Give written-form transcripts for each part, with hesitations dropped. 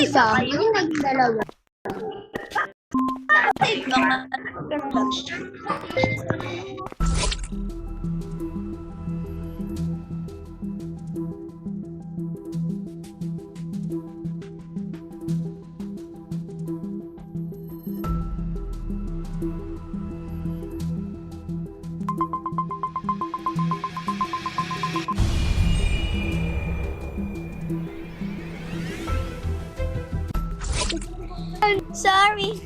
isa. Yung nagdalawa. Save ka nga. Sorry.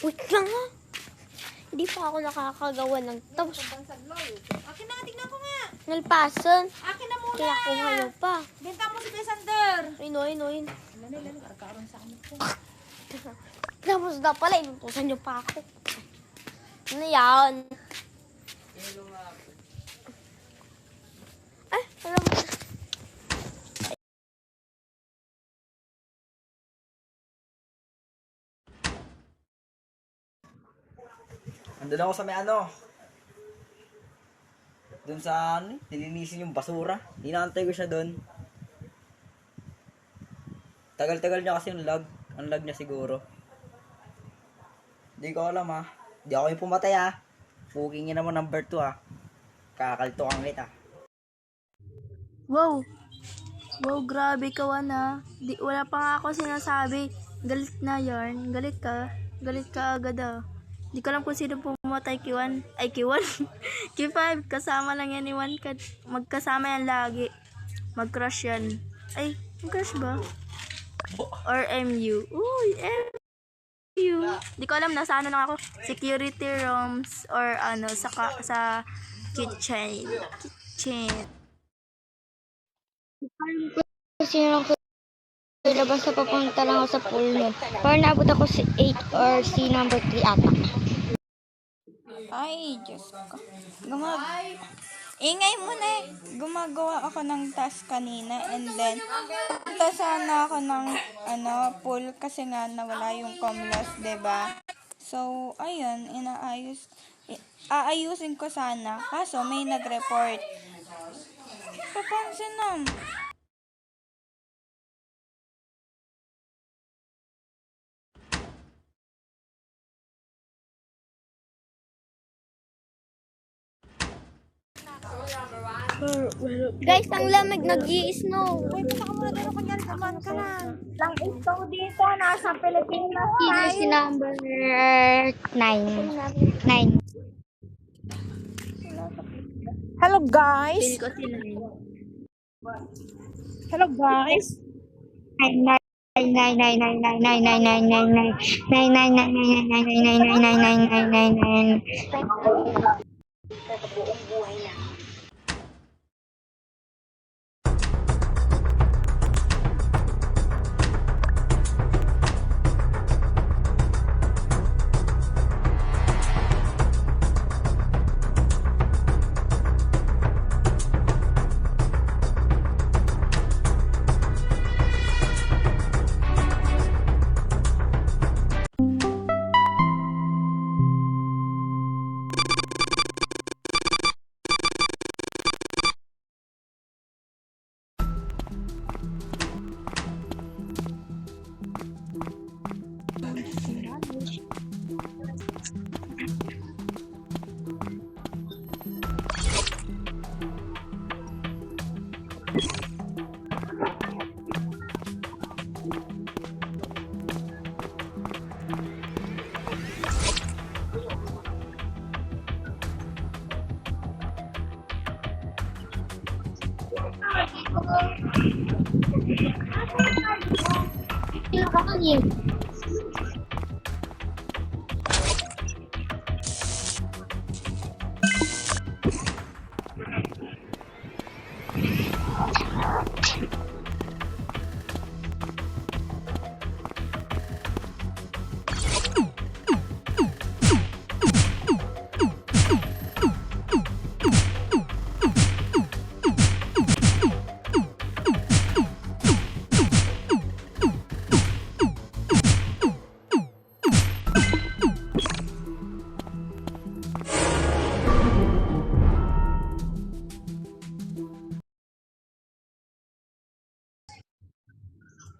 Wait lang ha. Hindi pa ako nakakagawa ng tapos. Akin na, tignan ko nga. Nalpasan. Akin na muna. Kaya kung ano pa. Benta mo si Besander. Inoy. Lalo, karkaroon sa akin po. Tapos na pala, inutusan niyo pa ako. Ano yan? Ay, alam mo. Andun ako sa may ano. Doon sa ano, nilinisin yung basura. Inaantay ko siya doon. Tagal-tagal niya kasi yung lag. Ang lag niya siguro. Hindi ko alam ha. Hindi ako yung pumatay ha. Booking niya naman number 2 ha. Kakaltukan kita. Wow! Wow, grabe ka, Wana. Wala pa nga ako sinasabi. Galit na yarn. Galit ka. Galit ka agad ah. Di ko alam kung sino pumatay Q1. Ay, Q1. Q5. Kasama lang yan ni One Cat. Magkasama yan lagi. Mag-crush yan. Ay, mag-crush ba? Or MU. Uy, MU. Di ko alam, nasa ano lang ako. Security rooms or ano, sa kitchen. Kasi yung labas na papunta lang ako sa pool nun. Parang naabot ako si 8 or si number 3 ata. Ay, Diyos ko. Ingay mo na eh. Gumagawa ako ng task kanina and then punta sana ako ng pool kasi nga nawala yung comloss, 'di ba? So, ayun, aayusin ko sana kaso may nag-report. Papansin na. Guys, ang lamig, nag-i-snow. Uy, baka muna tayo kanyari, kaman ka na. Lang ito dito, nasa Pilipinas. Sino si number 9? Hello guys. Feel ko sila. Hello guys. 9.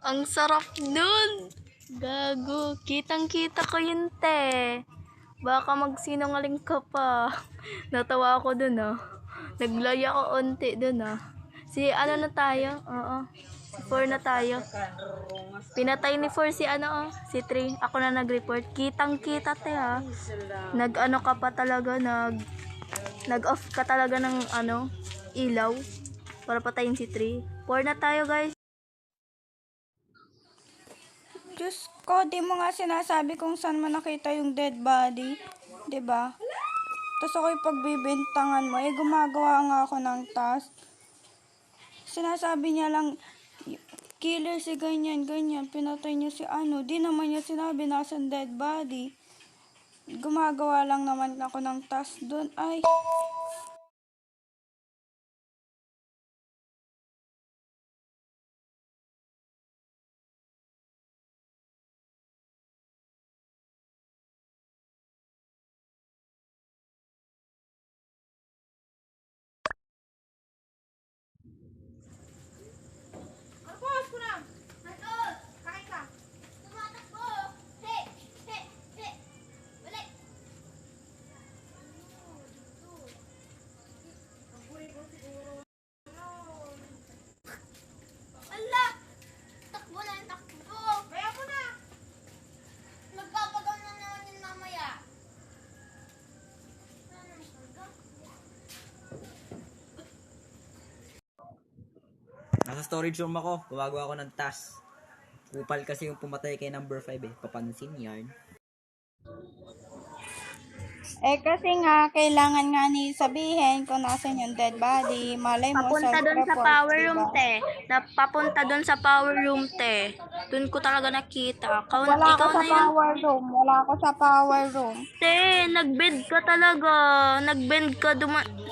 Ang sarap nun! Gago, kitang-kita ko yun, te. Baka magsinungaling ka pa. Natawa ako dun, ah. Naglaya ako unti dun, ah. Si ano na tayo? Oo. Si 4 na tayo. Pinatay ni 4 si ano, oh. Si 3. Ako na nag-report. Kitang-kita, te, ha. Nag-ano ka pa talaga, nag-off ka talaga ng ano, ilaw. Para patayin si 3. 4 na tayo, guys. Diyos ko, di mo nga sinasabi kung saan mo nakita yung dead body. 'Di ba? Tapos ako'y pagbibintangan mo, gumagawa nga ako ng task. Sinasabi niya lang, killer si ganyan, pinatay niya si ano. Di naman niya sinabi nasan dead body. Gumagawa lang naman ako ng task doon. Ay, Ala! Takbo na yung takbo! Kaya mo na! Magpapagaw na naman yung mamaya. Nasa storage room ako. Gumagawa ako ng task. Kupal kasi yung pumatay kay number 5 eh. Papansin yarn. kasi nga, kailangan nga ni sabihin kung nasan yung dead body. Malay mo, Papunta doon sa self-report, power diba? room, te. Papunta doon sa power room, te. Doon ko talaga nakita. Wala ako Ikaw sa na yun. power room. Wala ako sa power room. Te, nag-bend ka talaga. Nag-bend ka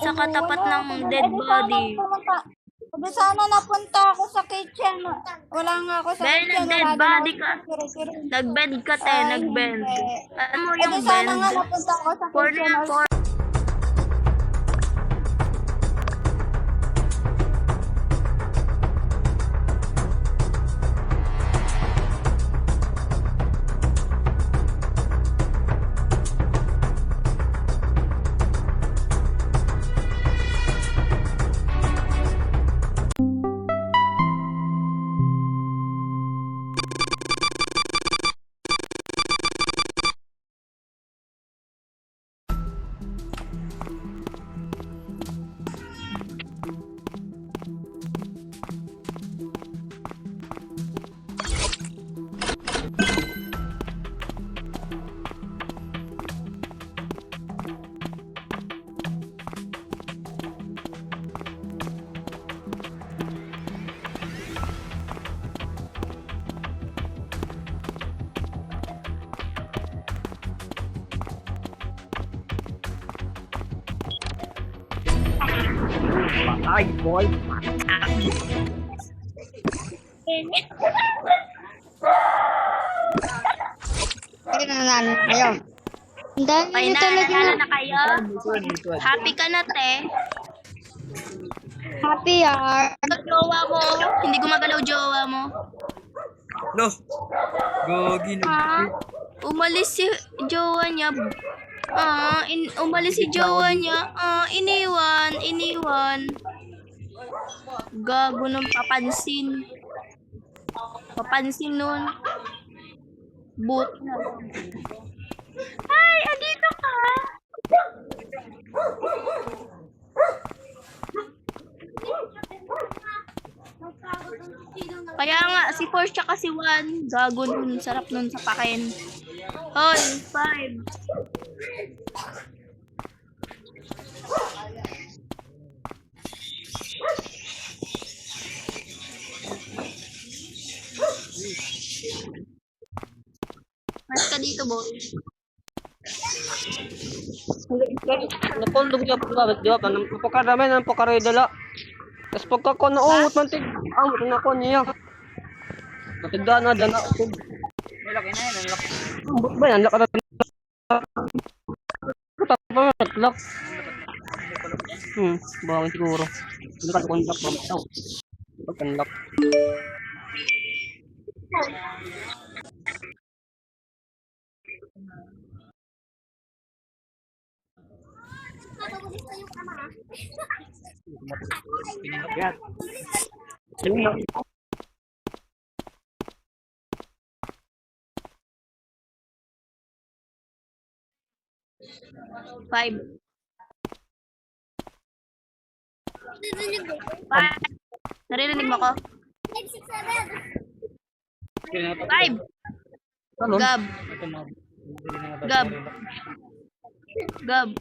sa katapat Wala ng ako. dead body. Sana napunta ako sa kitchen. Wala nga ako sa Dahil kitchen. nag-dead Wala din body ako ka. sa siri-siri. Nag-bend ka, te. Ay, Nag-bend. hindi. Alam mo yung Sana nga bend? napunta ako sa For kitchen. na, for. Ay, boy! Ay, nanalo kayo. Ang dami Ay, nyo talaga nanalo na. na kayo. Happy ka na, te. Happy ah. Jowa mo. Hindi gumagalaw jowa mo. No! Gogi na. Umalis si jowa niya. Umalis si jowa niya. Iniwan. Gago ng papansin. Papansin nun. But na. Ay, andito ka. si 4 tsaka si 1. Gago nun. Sarap nun sa pakin. Hoy, 5. Mas ka dito, boy. Napundog niya po ba? Di ba? Napakarami ng pakaridala. Tapos pagka ko naungot man tig, ang na ko niya. Matigda na dana ko. Malaki na yan, ang laki. Ba yan laka na. Tapos natlak. Bawang siguro. Hindi ka kung lock ba taw. Pagkanlock. Yan. Sige. 5. Naririnig mo ko? 5. Gab. Gab. Gab.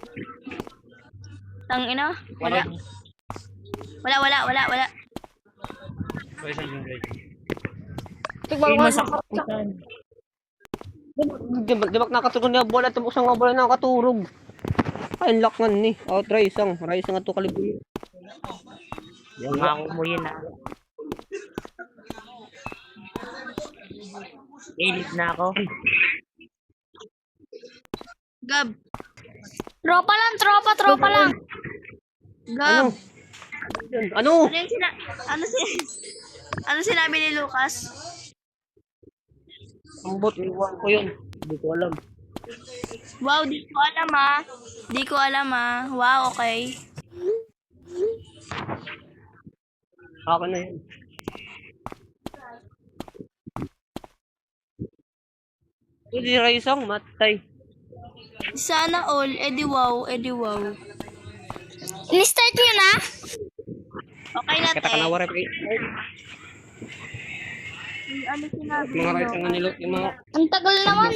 Tangina. Wala. Wala. Di ba nakatugon niya bola tapos ang bola nakaturog. Ay lock man ni. Try isang ato kalibuyo. Yan nga mo yun na. Elite na ako. Gab. Tropa lang. Gab. Ano? Ano sinabi ni Lucas? Ang bot iwan ko yun. Hindi ko alam. Wow, di ko alam ah. Wow, okay. Ako na yun. Hindi raisang matay. Sana all, edi wow. Ni-start nyo na? Okay na, Kita ka te. na wari. Ano sinabi Mga ni raisang Lucas? nilo. Yung mga. Ang tagal naman.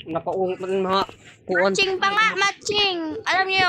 Napaungot pa rin mga kuwan. Matching pa nga, matching. Alam niyo